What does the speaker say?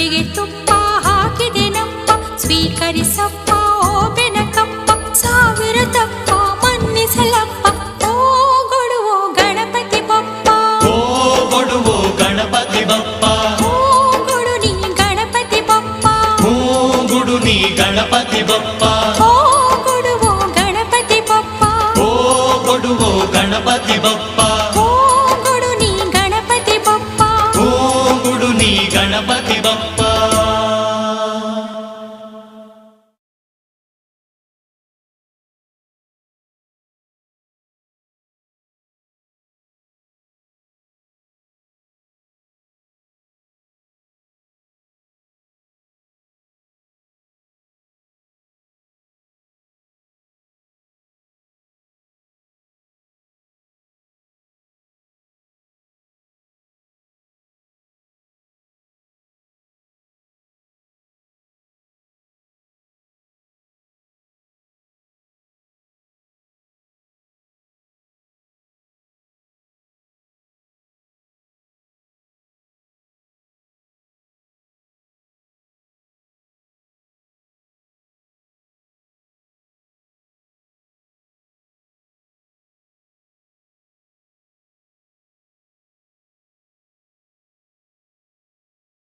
ಕಪ್ಪಿಗೆ ತುಪ್ಪ ಹಾಕಿದೆನಪ್ಪ, ಸ್ವೀಕರಿಸಪ್ಪ ಓ ಬೆನಕಪ್ಪ, ಸಾವಿರ ತಪ್ಪ ಮನ್ನಿಸಲಪ್ಪ, ಓ ಕೊಡುವೋ ಗಣಪತಿ ಬಪ್ಪ, ಓ ಕೊಡುವೋ ಗಣಪತಿ ಬಪ್ಪ, ಓ ಕೊಡು ನೀ ಗಣಪತಿ ಬಪ್ಪ, ಓ ಗುಡು ನೀ ಗಣಪತಿ ಬಪ್ಪ, ಓ ಕೊಡುವೋ ಗಣಪತಿ ಬಪ್ಪ, ಓ ಕೊಡುವೋ ಗಣಪತಿ ಬಪ್ಪ, ಓ ಕೊಡು ನೀ ಗಣಪತಿ ಬಪ್ಪ, ಓ ಗುಡು ನೀ ಗಣಪತಿ ಬಪ್ಪ.